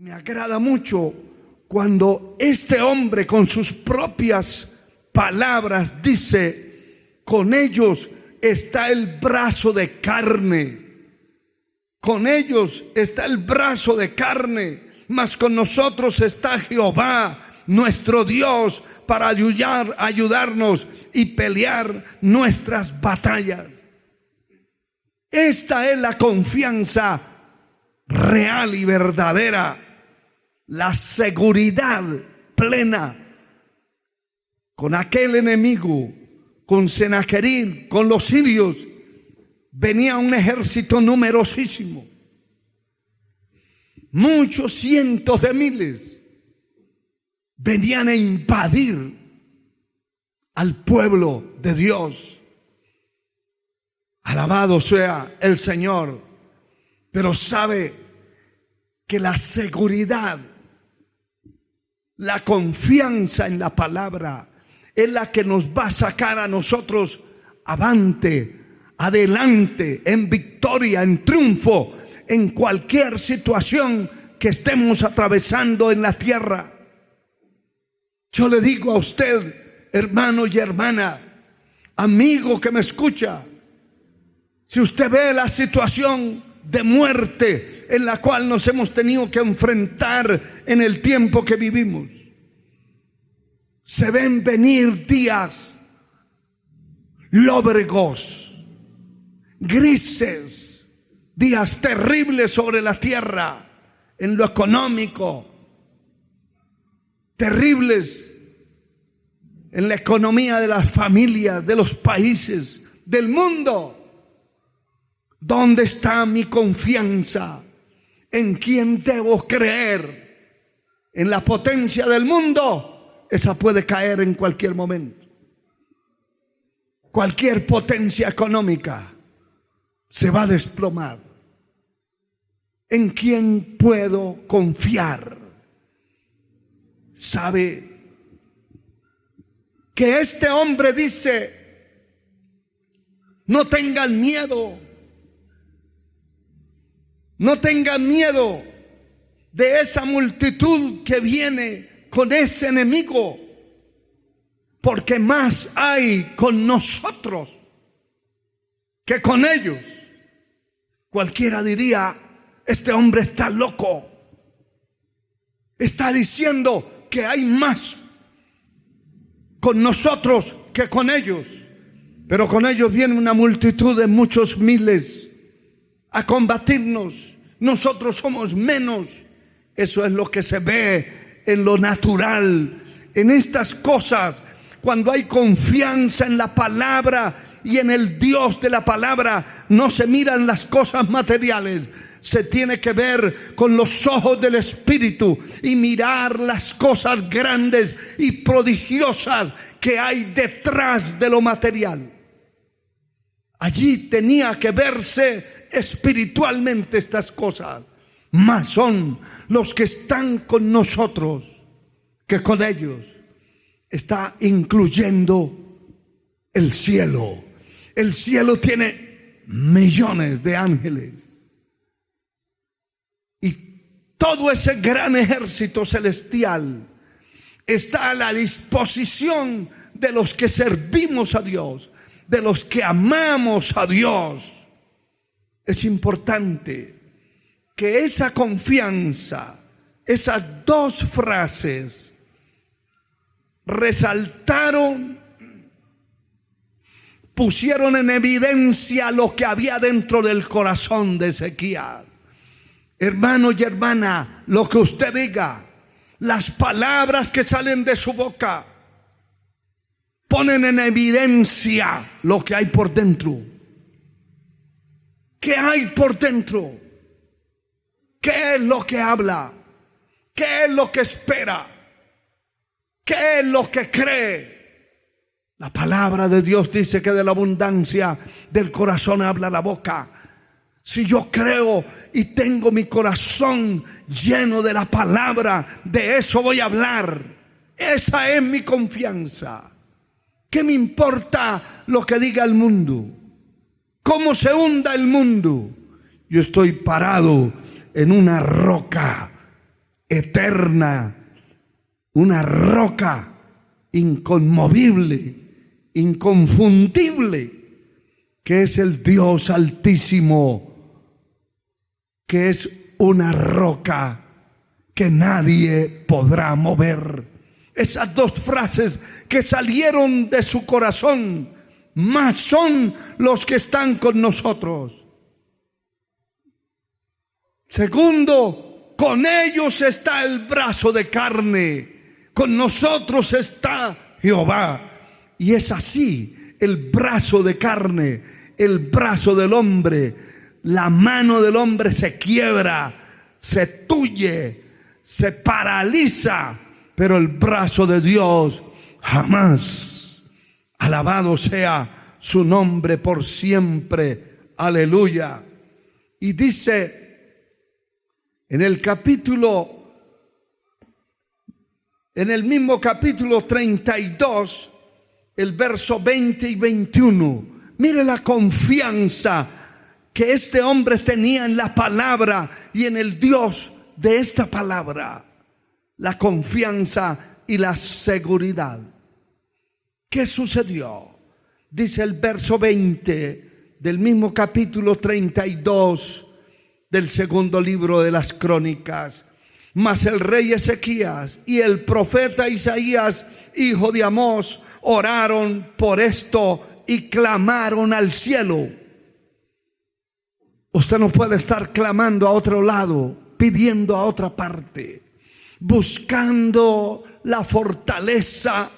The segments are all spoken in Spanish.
Me agrada mucho cuando este hombre con sus propias palabras dice: con ellos está el brazo de carne. Con ellos está el brazo de carne, mas con nosotros está Jehová, nuestro Dios, para ayudarnos y pelear nuestras batallas. Esta es la confianza real y verdadera, la seguridad plena. Con aquel enemigo, con Sennacherib, con los sirios, venía un ejército numerosísimo. Muchos cientos de miles venían a invadir al pueblo de Dios. Alabado sea el Señor. Pero sabe que la seguridad, la confianza en la palabra es la que nos va a sacar a nosotros avante, adelante, en victoria, en triunfo, en cualquier situación que estemos atravesando en la tierra. Yo le digo a usted, hermano y hermana, amigo que me escucha, si usted ve la situación de muerte en la cual nos hemos tenido que enfrentar en el tiempo que vivimos, se ven venir días lóbregos, grises, días terribles sobre la tierra, en lo económico, terribles en la economía de las familias, de los países, del mundo. ¿Dónde está mi confianza? ¿En quién debo creer? ¿En la potencia del mundo? Esa puede caer en cualquier momento. Cualquier potencia económica se va a desplomar. ¿En quién puedo confiar? ¿Sabe que este hombre dice: no tengan miedo? No tengan miedo de esa multitud que viene con ese enemigo, porque más hay con nosotros que con ellos. Cualquiera diría: este hombre está loco. Está diciendo que hay más con nosotros que con ellos. Pero con ellos viene una multitud de muchos miles a combatirnos. Nosotros somos menos. Eso es lo que se ve en lo natural, en estas cosas. Cuando hay confianza en la palabra y en el Dios de la palabra, no se miran las cosas materiales. Se tiene que ver con los ojos del Espíritu y mirar las cosas grandes y prodigiosas que hay detrás de lo material. Allí tenía que verse espiritualmente estas cosas. Más son los que están con nosotros que con ellos. Está incluyendo el cielo. El cielo tiene millones de ángeles. Y todo ese gran ejército celestial está a la disposición de los que servimos a Dios, de los que amamos a Dios. Es importante que esa confianza, esas dos frases, resaltaron, pusieron en evidencia lo que había dentro del corazón de Ezequías. Hermano y hermana, lo que usted diga, las palabras que salen de su boca, ponen en evidencia lo que hay por dentro. ¿Qué hay por dentro? ¿Qué es lo que habla? ¿Qué es lo que espera? ¿Qué es lo que cree? La palabra de Dios dice que de la abundancia del corazón habla la boca. Si yo creo y tengo mi corazón lleno de la palabra, de eso voy a hablar. Esa es mi confianza. ¿Qué me importa lo que diga el mundo? ¿Cómo se hunda el mundo? Yo estoy parado en una roca eterna, una roca inconmovible, inconfundible, que es el Dios Altísimo, que es una roca que nadie podrá mover. Esas dos frases que salieron de su corazón, más son los que están con nosotros. Segundo, con ellos está el brazo de carne, con nosotros está Jehová. Y es así, el brazo de carne, el brazo del hombre, la mano del hombre se quiebra, se tuye, se paraliza, pero el brazo de Dios jamás. Alabado sea su nombre por siempre. Aleluya. Y dice en el mismo capítulo 32, el verso 20 y 21. Mire la confianza que este hombre tenía en la palabra y en el Dios de esta palabra. La confianza y la seguridad. ¿Qué sucedió? Dice el verso 20 del mismo capítulo 32 del segundo libro de las Crónicas. Mas el rey Ezequías y el profeta Isaías, hijo de Amós, oraron por esto y clamaron al cielo. Usted no puede estar clamando a otro lado, pidiendo a otra parte, buscando la fortaleza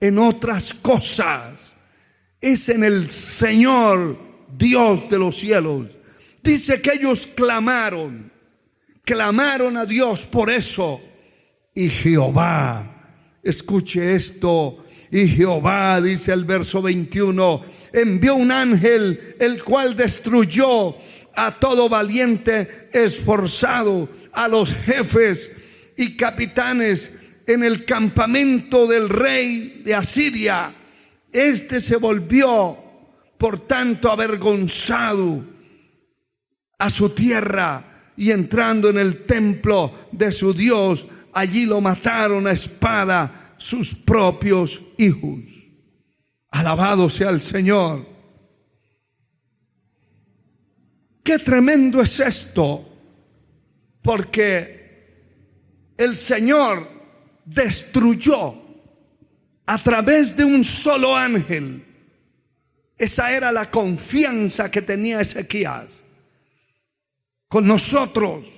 en otras cosas. Es en el Señor Dios de los cielos. Dice que ellos clamaron a Dios por eso. Y Jehová, escuche esto, y Jehová, dice el verso 21, envió un ángel, el cual destruyó a todo valiente esforzado, a los jefes y capitanes en el campamento del rey de Asiria. Este se volvió, por tanto, avergonzado a su tierra, y entrando en el templo de su Dios, allí lo mataron a espada sus propios hijos. Alabado sea el Señor. Qué tremendo es esto, porque el Señor destruyó a través de un solo ángel. Esa era la confianza que tenía Ezequías. Con nosotros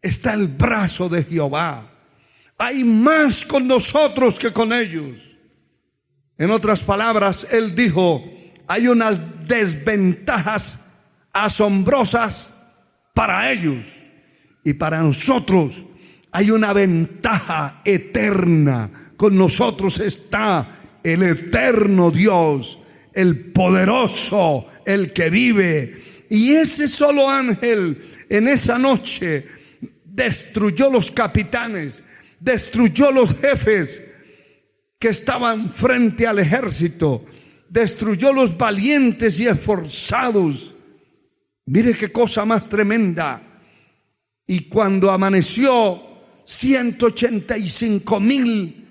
está el brazo de Jehová. Hay más con nosotros que con ellos. En otras palabras, él dijo, hay unas desventajas asombrosas para ellos, y para nosotros hay una ventaja eterna. Con nosotros está el eterno Dios, el poderoso, el que vive. Y ese solo ángel en esa noche destruyó los capitanes, destruyó los jefes que estaban frente al ejército, destruyó los valientes y esforzados. Mire qué cosa más tremenda. Y cuando amaneció, 185,000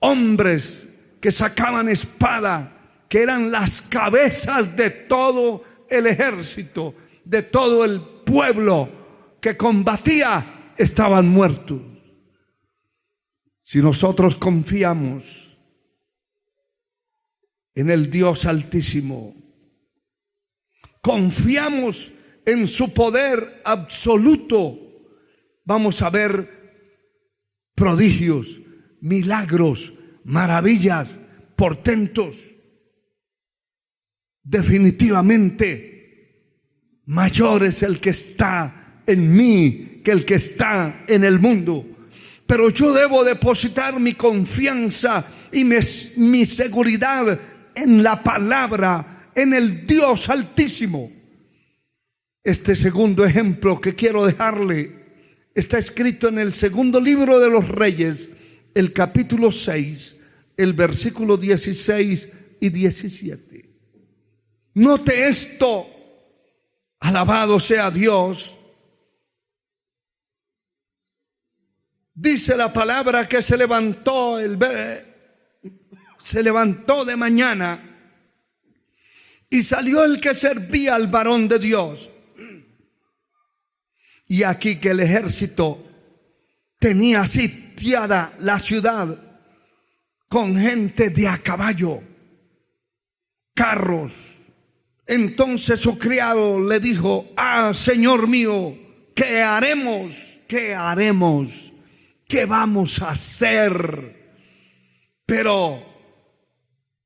hombres que sacaban espada, que eran las cabezas de todo el ejército, de todo el pueblo que combatía, estaban muertos. Si nosotros confiamos en el Dios Altísimo, confiamos en su poder absoluto, vamos a ver prodigios, milagros, maravillas, portentos. Definitivamente, mayor es el que está en mí que el que está en el mundo. Pero yo debo depositar mi confianza y mi seguridad en la palabra, en el Dios Altísimo. Este segundo ejemplo que quiero dejarle está escrito en el segundo libro de los Reyes, el capítulo 6, el versículo 16 y 17. Note esto, alabado sea Dios. Dice la palabra que se levantó de mañana y salió el que servía al varón de Dios. Y aquí que el ejército tenía sitiada la ciudad con gente de a caballo, carros. Entonces su criado le dijo: Señor mío, ¿qué haremos? ¿Qué haremos? ¿Qué vamos a hacer? Pero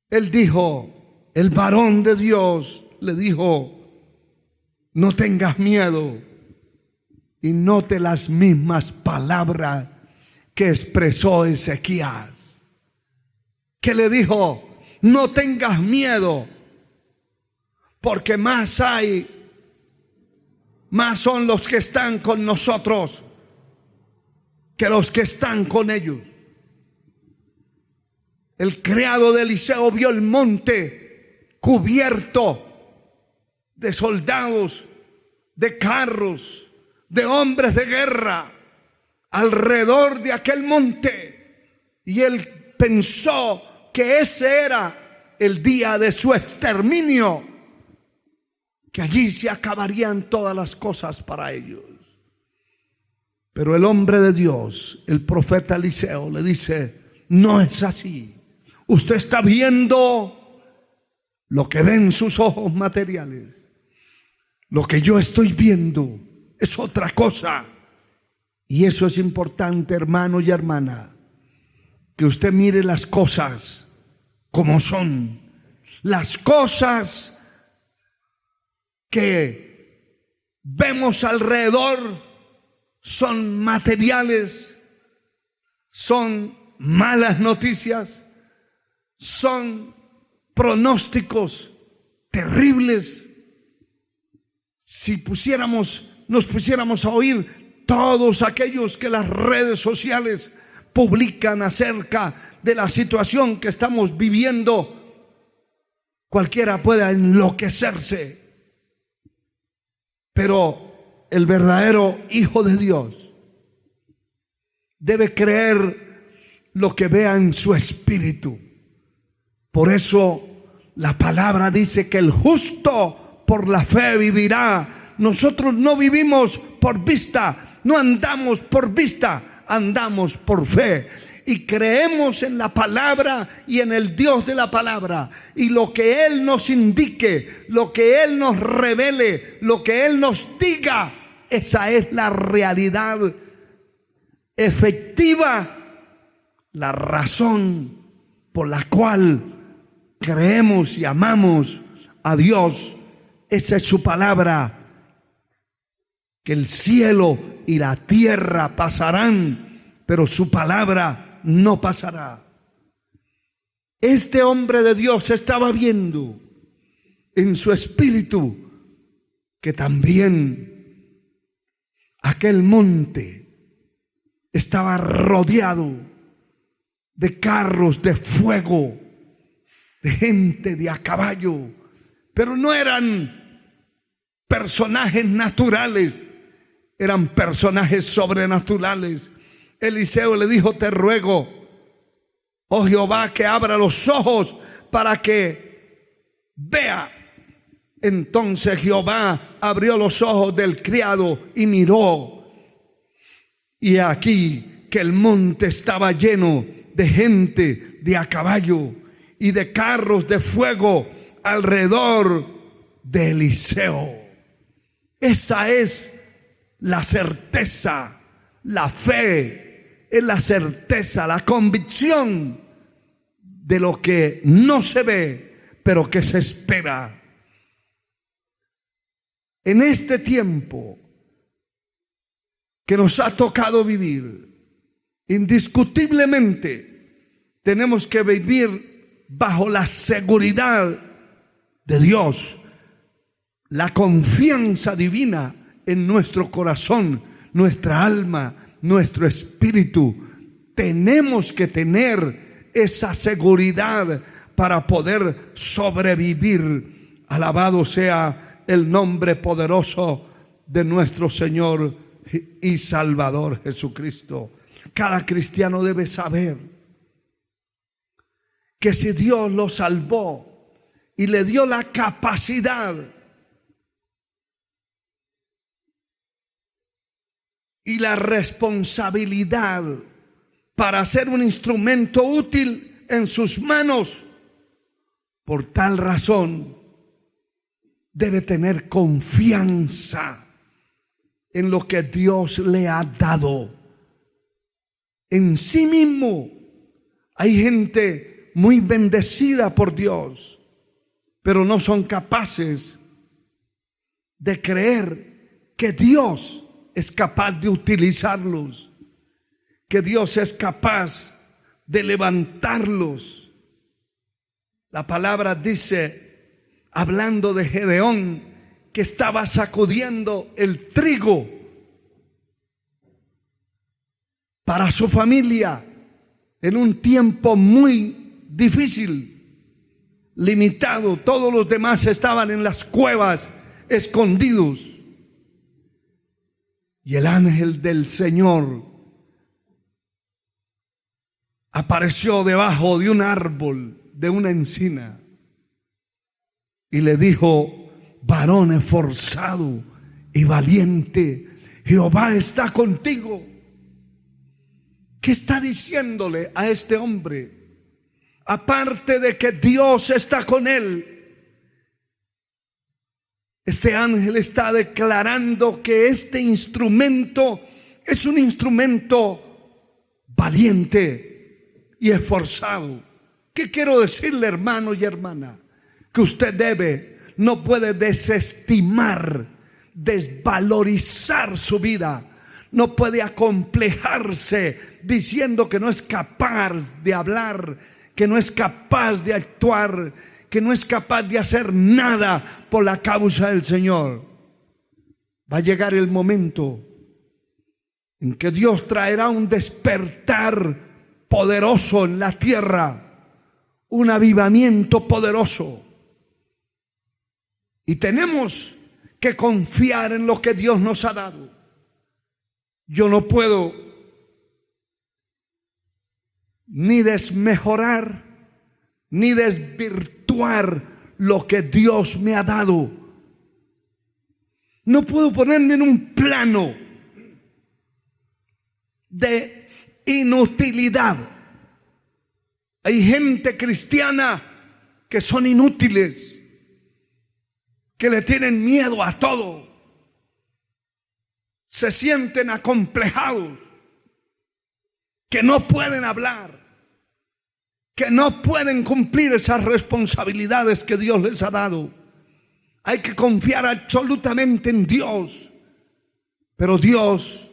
él dijo, el varón de Dios le dijo: no tengas miedo. Y note las mismas palabras que expresó Ezequías, que le dijo: no tengas miedo, porque más son los que están con nosotros que los que están con ellos. El criado de Eliseo vio el monte cubierto de soldados, de carros, de hombres de guerra alrededor de aquel monte, y él pensó que ese era el día de su exterminio, que allí se acabarían todas las cosas para ellos. Pero el hombre de Dios, el profeta Eliseo, le dice: no es así. Usted está viendo lo que ven sus ojos materiales. Lo que yo estoy viendo es otra cosa. Y eso es importante, hermano y hermana, que usted mire las cosas como son. Las cosas que vemos alrededor son materiales, son malas noticias, son pronósticos terribles. Si nos pusiéramos a oír todos aquellos que las redes sociales publican acerca de la situación que estamos viviendo, cualquiera pueda enloquecerse. Pero el verdadero hijo de Dios debe creer lo que vea en su espíritu. Por eso la palabra dice que el justo por la fe vivirá. Nosotros no vivimos por vista, no andamos por vista, andamos por fe. Y creemos en la palabra y en el Dios de la palabra. Y lo que Él nos indique, lo que Él nos revele, lo que Él nos diga, esa es la realidad efectiva, la razón por la cual creemos y amamos a Dios. Esa es su palabra. Que el cielo y la tierra pasarán, pero su palabra no pasará. Este hombre de Dios estaba viendo en su espíritu que también aquel monte estaba rodeado de carros de fuego, de gente de a caballo, pero no eran personajes naturales, eran personajes sobrenaturales. Eliseo le dijo: te ruego, oh Jehová, que abra los ojos para que vea. Entonces Jehová abrió los ojos del criado y miró, y aquí que el monte estaba lleno de gente de a caballo y de carros de fuego alrededor de Eliseo. Esa es la certeza, la fe. Es la certeza, la convicción de lo que no se ve, pero que se espera. En este tiempo que nos ha tocado vivir, indiscutiblemente tenemos que vivir bajo la seguridad de Dios, la confianza divina en nuestro corazón, nuestra alma, nuestro espíritu. Tenemos que tener esa seguridad para poder sobrevivir. Alabado sea el nombre poderoso de nuestro Señor y Salvador Jesucristo. Cada cristiano debe saber que si Dios lo salvó y le dio la capacidad y la responsabilidad para ser un instrumento útil en sus manos, por tal razón debe tener confianza en lo que Dios le ha dado. En sí mismo hay gente muy bendecida por Dios, pero no son capaces de creer que Dios es capaz de utilizarlos, que Dios es capaz de levantarlos. La palabra dice, hablando de Gedeón, que estaba sacudiendo el trigo para su familia en un tiempo muy difícil, limitado. Todos los demás estaban en las cuevas escondidos. Y el ángel del Señor apareció debajo de un árbol, de una encina, y le dijo: varón esforzado y valiente, Jehová está contigo. ¿Qué está diciéndole a este hombre? Aparte de que Dios está con él, este ángel está declarando que este instrumento es un instrumento valiente y esforzado. ¿Qué quiero decirle, hermano y hermana? Que usted no puede desestimar, desvalorizar su vida. No puede acomplejarse diciendo que no es capaz de hablar, que no es capaz de actuar, que no es capaz de hacer nada por la causa del Señor. Va a llegar el momento en que Dios traerá un despertar poderoso en la tierra, un avivamiento poderoso. Y tenemos que confiar en lo que Dios nos ha dado. Yo no puedo ni desmejorar ni desvirtuar lo que Dios me ha dado. No puedo ponerme en un plano de inutilidad. Hay gente cristiana que son inútiles, que le tienen miedo a todo, se sienten acomplejados, que no pueden hablar, que no pueden cumplir esas responsabilidades que Dios les ha dado. Hay que confiar absolutamente en Dios, pero Dios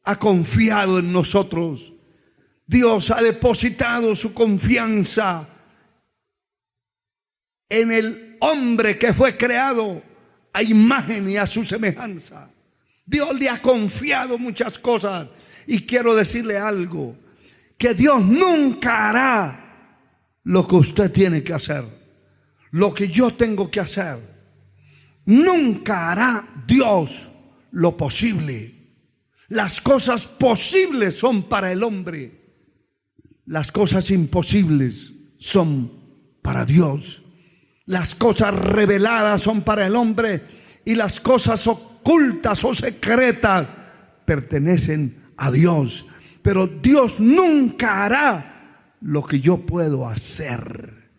ha confiado en nosotros. Dios ha depositado su confianza en el hombre que fue creado a imagen y a su semejanza. Dios le ha confiado muchas cosas, y quiero decirle algo, que Dios nunca hará lo que usted tiene que hacer, lo que yo tengo que hacer. Nunca hará Dios lo posible. Las cosas posibles son para el hombre, las cosas imposibles son para Dios. Las cosas reveladas son para el hombre, y las cosas ocultas o secretas pertenecen a Dios. Pero Dios nunca hará lo que yo puedo hacer.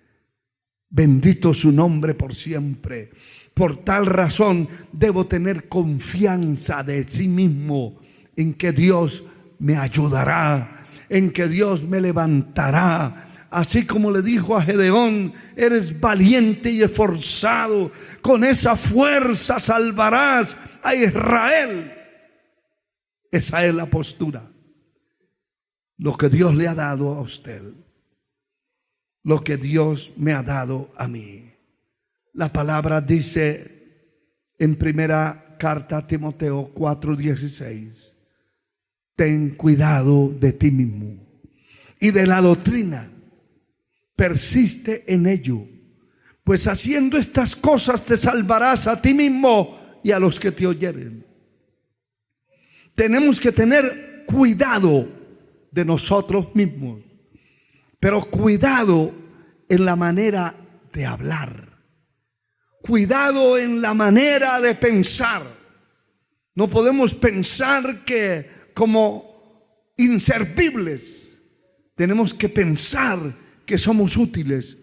Bendito su nombre por siempre. Por tal razón debo tener confianza de sí mismo, en que Dios me ayudará, en que Dios me levantará. Así como le dijo a Gedeón: eres valiente y esforzado, con esa fuerza salvarás a Israel. Esa es la postura. Lo que Dios le ha dado a usted, lo que Dios me ha dado a mí. La palabra dice en primera carta a Timoteo 4:16: ten cuidado de ti mismo y de la doctrina, persiste en ello, pues haciendo estas cosas te salvarás a ti mismo y a los que te oyeren. Tenemos que tener cuidado de nosotros mismos. Pero cuidado en la manera de hablar. Cuidado en la manera de pensar. No podemos pensar que como inservibles. Tenemos que pensar que somos útiles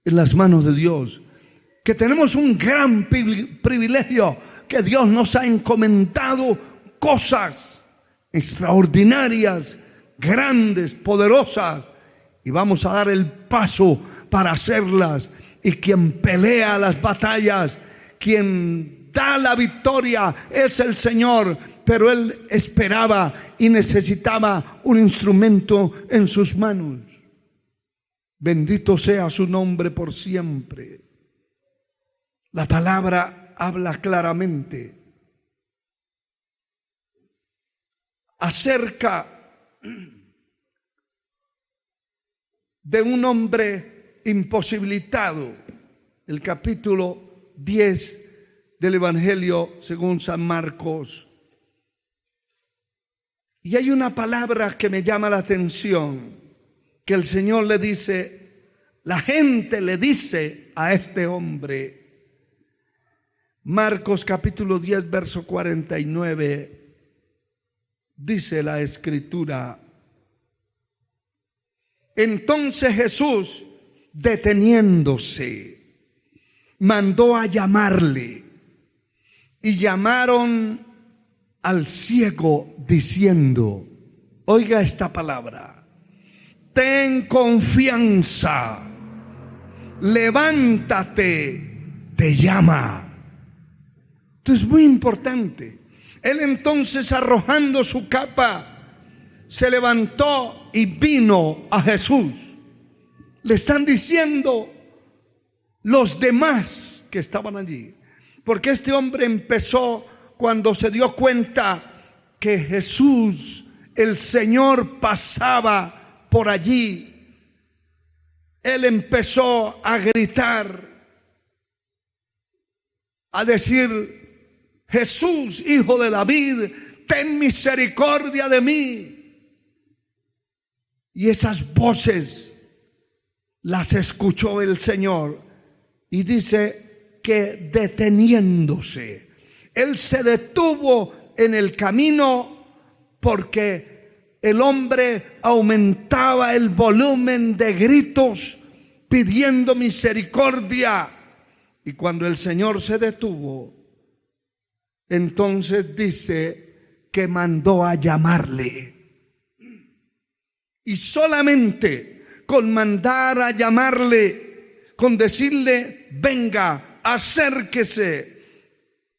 en las manos de Dios. Que tenemos un gran privilegio, que Dios nos ha encomendado cosas extraordinarias, grandes, poderosas, y vamos a dar el paso para hacerlas. Y quien pelea las batallas, quien da la victoria es el Señor, pero Él esperaba y necesitaba un instrumento en sus manos. Bendito sea su nombre por siempre. La palabra habla claramente acerca de un hombre imposibilitado. El capítulo 10 del Evangelio según San Marcos. Y hay una palabra que me llama la atención, que el Señor le dice, la gente le dice a este hombre. Marcos capítulo 10 verso 49, dice la Escritura: entonces Jesús, deteniéndose, mandó a llamarle, y llamaron al ciego diciendo, oiga esta palabra, ten confianza, levántate, te llama. Esto es muy importante. Él entonces, arrojando su capa, se levantó y vino a Jesús. Le están diciendo los demás que estaban allí, porque este hombre empezó cuando se dio cuenta que Jesús, el Señor, pasaba por allí. Él empezó a gritar, a decir, Jesús, hijo de David, ten misericordia de mí. Y esas voces las escuchó el Señor, y dice que deteniéndose, Él se detuvo en el camino porque el hombre aumentaba el volumen de gritos pidiendo misericordia. Y cuando el Señor se detuvo, entonces dice que mandó a llamarle. Y solamente con mandar a llamarle, con decirle, venga, acérquese,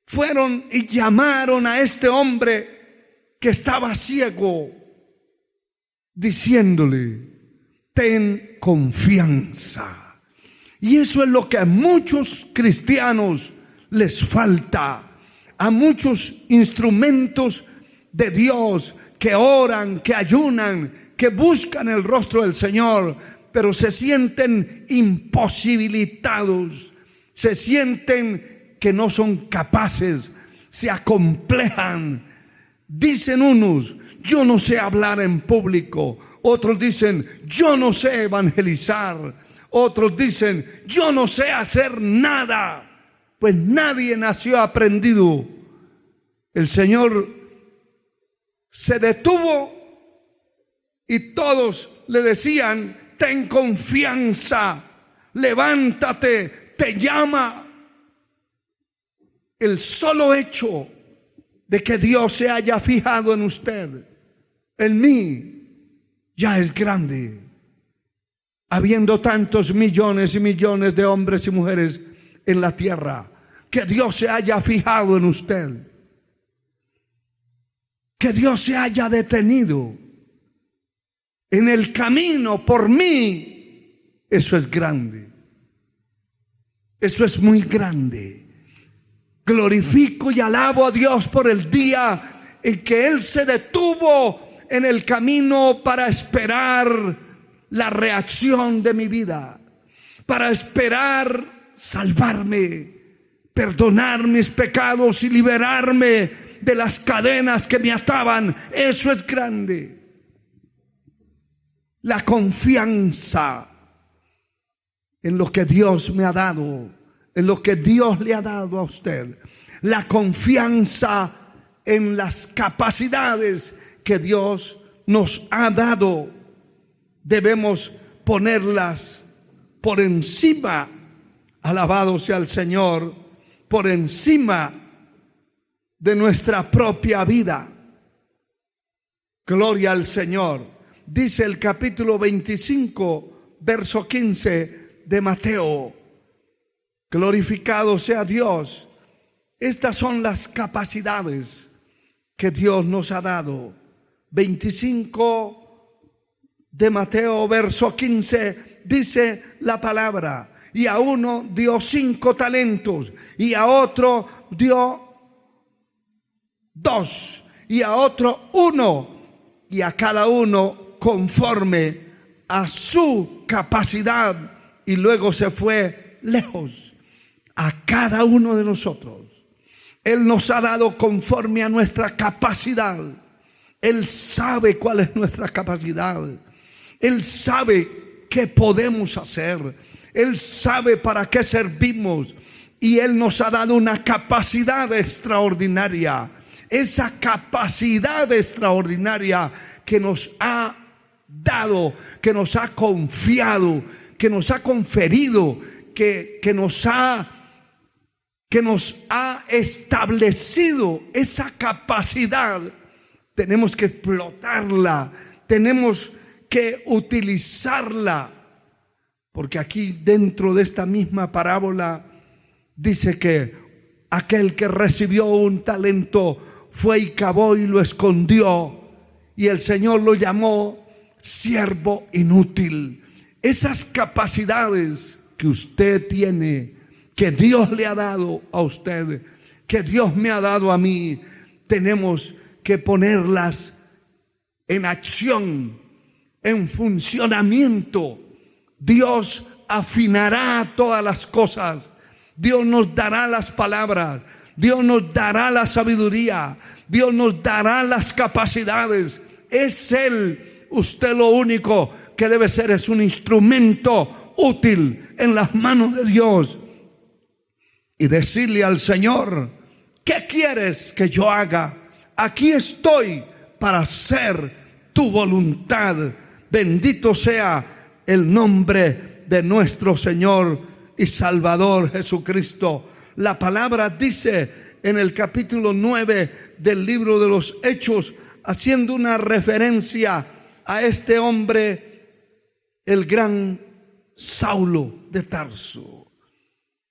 fueron y llamaron a este hombre que estaba ciego, diciéndole, ten confianza. Y eso es lo que a muchos cristianos les falta. A muchos instrumentos de Dios que oran, que ayunan, que buscan el rostro del Señor, pero se sienten imposibilitados, se sienten que no son capaces, se acomplejan. Dicen unos, yo no sé hablar en público. Otros dicen, yo no sé evangelizar. Otros dicen, yo no sé hacer nada. Pues nadie nació aprendido. El Señor se detuvo y todos le decían, ten confianza, levántate, te llama. El solo hecho de que Dios se haya fijado en usted, en mí, ya es grande. Habiendo tantos millones y millones de hombres y mujeres en la tierra, que Dios se haya fijado en usted, que Dios se haya detenido en el camino por mí, eso es grande, eso es muy grande. Glorifico y alabo a Dios por el día en que Él se detuvo en el camino para esperar la reacción de mi vida, para esperar salvarme, perdonar mis pecados y liberarme de las cadenas que me ataban. Eso es grande. la confianza en lo que Dios me ha dado, en lo que Dios le ha dado a usted, la confianza en las capacidades que Dios nos ha dado. Debemos ponerlas por encima, alabado sea el Señor, por encima de nuestra propia vida. Gloria al Señor. Dice el capítulo 25, verso 15 de Mateo. Glorificado sea Dios. Estas son las capacidades que Dios nos ha dado. 25 de Mateo, verso 15, dice la palabra: y a uno dio 5 talentos, y a otro dio 2, y a otro 1, y a cada uno conforme a su capacidad. Y luego se fue lejos. A cada uno de nosotros Él nos ha dado conforme a nuestra capacidad. Él sabe cuál es nuestra capacidad. Él sabe qué podemos hacer. Él sabe para qué servimos. Y Él nos ha dado una capacidad extraordinaria. Esa capacidad extraordinaria que nos ha dado, que nos ha confiado, que nos ha conferido, que nos ha establecido, esa capacidad, tenemos que explotarla, tenemos que utilizarla. Porque aquí dentro de esta misma parábola dice que aquel que recibió un talento fue y cavó y lo escondió, y el Señor lo llamó siervo inútil. Esas capacidades que usted tiene, que Dios le ha dado a usted, que Dios me ha dado a mí, tenemos que ponerlas en acción, en funcionamiento. Dios afinará todas las cosas. Dios nos dará las palabras. Dios nos dará la sabiduría. Dios nos dará las capacidades. Es Él. Usted lo único que debe ser es un instrumento útil en las manos de Dios. Y decirle al Señor: ¿qué quieres que yo haga? Aquí estoy para hacer tu voluntad. Bendito sea el nombre de nuestro Señor y Salvador Jesucristo. La palabra dice en el capítulo 9 del libro de los Hechos, haciendo una referencia a este hombre, el gran Saulo de Tarso.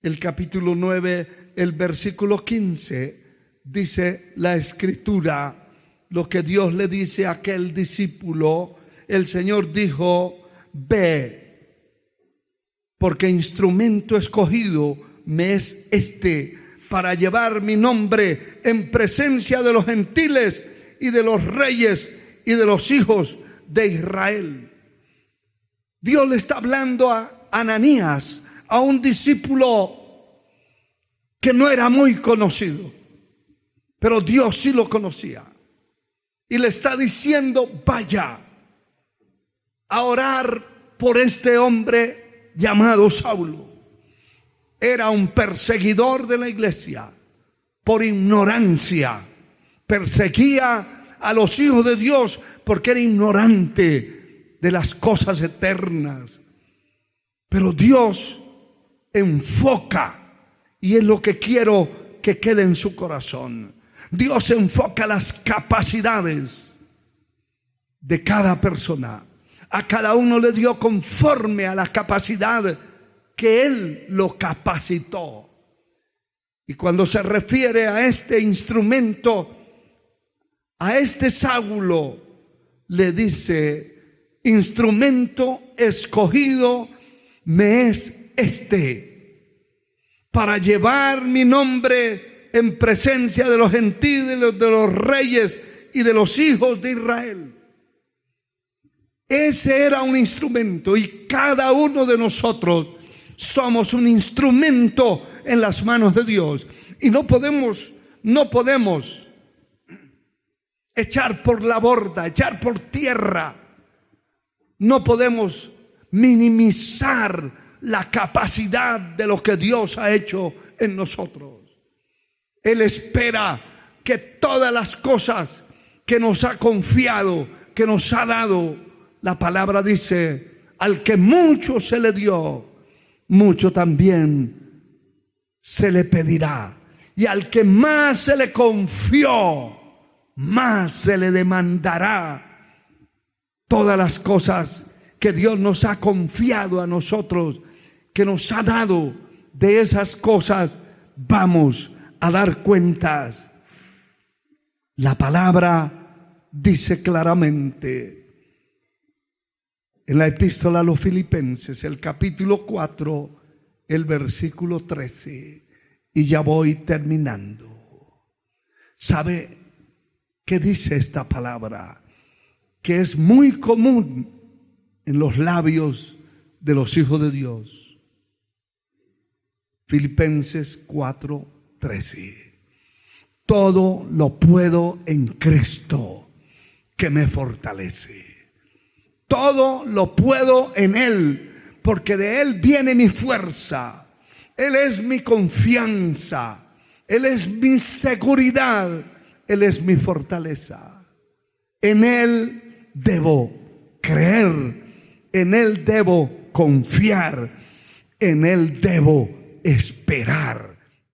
El capítulo 9, el versículo 15, dice la Escritura, lo que Dios le dice a aquel discípulo. El Señor dijo: ve, porque instrumento escogido me es este, para llevar mi nombre en presencia de los gentiles y de los reyes y de los hijos de Israel. Dios le está hablando a Ananías, a un discípulo que no era muy conocido, pero Dios sí lo conocía. Y le está diciendo: vaya a orar por este hombre llamado Saulo. Era un perseguidor de la iglesia por ignorancia. Perseguía a los hijos de Dios porque era ignorante de las cosas eternas. Pero Dios enfoca, y es lo que quiero que quede en su corazón. Dios enfoca las capacidades de cada persona. A cada uno le dio conforme a la capacidad que Él lo capacitó. Y cuando se refiere a este instrumento, a este Saulo, le dice: instrumento escogido me es este, para llevar mi nombre en presencia de los gentiles, de los reyes y de los hijos de Israel. Ese era un instrumento, y cada uno de nosotros somos un instrumento en las manos de Dios. Y no podemos echar por la borda, echar por tierra No podemos minimizar la capacidad de lo que Dios ha hecho en nosotros. Él espera que todas las cosas que nos ha confiado, que nos ha dado, la palabra dice, al que mucho se le dio, mucho también se le pedirá. Y al que más se le confió, más se le demandará. Todas las cosas que Dios nos ha confiado a nosotros, que nos ha dado, de esas cosas vamos a dar cuentas. La palabra dice claramente en la epístola a los Filipenses, el capítulo 4, el versículo 13, y ya voy terminando. ¿Sabe qué dice esta palabra? Que es muy común en los labios de los hijos de Dios. Filipenses 4:13. Todo lo puedo en Cristo que me fortalece. Todo lo puedo en Él, porque de Él viene mi fuerza. Él es mi confianza. Él es mi seguridad. Él es mi fortaleza. En Él debo creer. En Él debo confiar. En Él debo esperar.